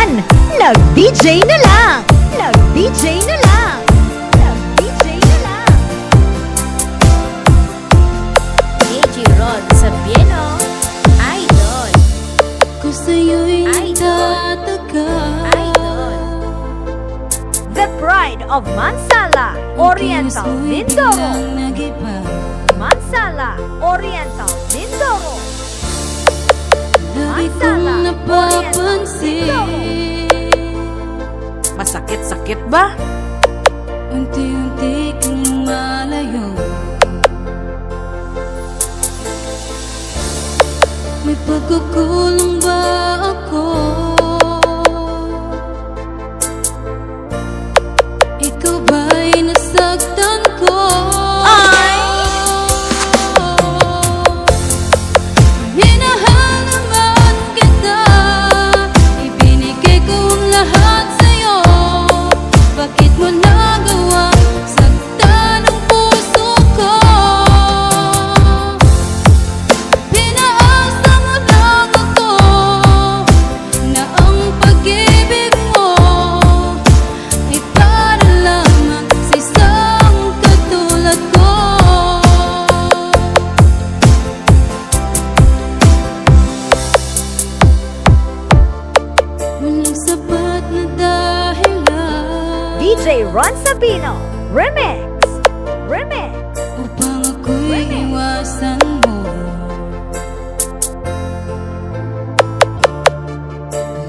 yan! Nag-DJ na lang! Nag-DJ na lang! Nag-DJ na lang! DJ Ron Sabieno, Idol. Kung sa'yo'y Idol. tatagal, Idol. The Pride of Mansala, Oriental, Mindoro. Mansala, Oriental, Mindoro. Lagi kong napapansin, Masakit-sakit ba? unti-unti kang lumalayo. May pagkukulang ba ako? Ikaw ba'y nasaktan ko? Minahal naman kita, ibinigay ko ang lahat sa'yo. Bakit mo nagawa saktan ang puso ko? Pinaasa mo lang ako na ang pag-ibig mo ay para lamang sa isang katulad ko. Walang sapat na dahilan DJ Ron Sabino, Remix! Remix! upang ako'y iwasan mo.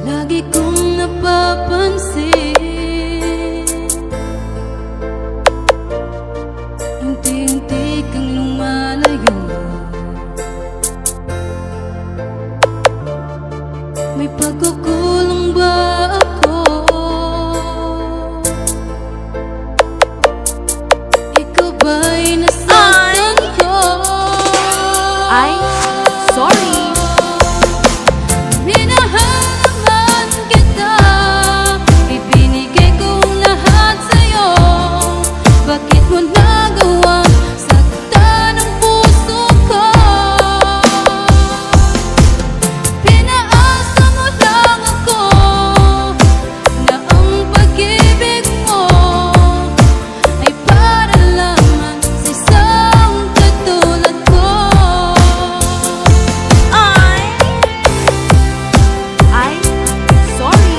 Lagi kong napapansin, unti-unti kang lumalayo. May pagkukulang ba ako? Ikaw ba'y nasaktan ko? Ay, sorry. Minahal naman kita, ibinigay ko ang lahat sa'yo. Bakit mo nagawa saktan ang puso ko? Pinaasa mo lang ako na ang pag-ibig mo ay para lamang sa isang katulad ko. Ay, sorry.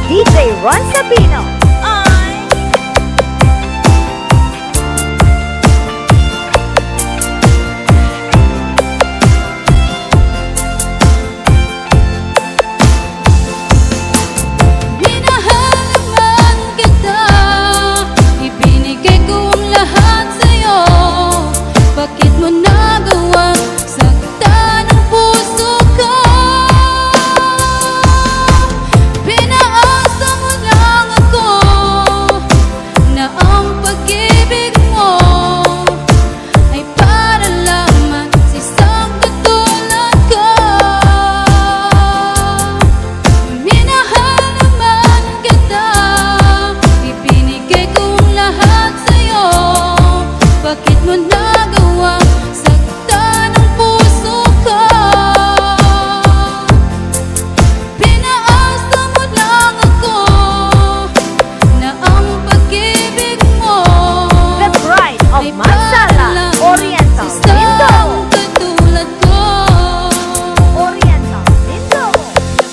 DJ Ron Sabino. Minahal naman kita, ibinigay ko ang lahat sa'yo. Bakit mo nagawa saktan ang puso ko? Pinaasa mo lang ako na ang pag-ibig mo ay para lamang sa isang katulad ko. Minahal naman kita, ibinigay ko ang lahat sa'yo. Bakit mo nagawa saktan ang puso ko? Pinaasa mo lang ako na ang pag-ibig mo The Pride of ay Mansala, Oriental, sa Mindoro. isang katulad ko. Oriental, Mindoro.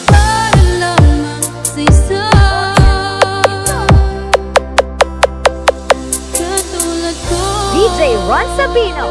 Para lamang sa isang katulad ko. DJ Ron Sabino,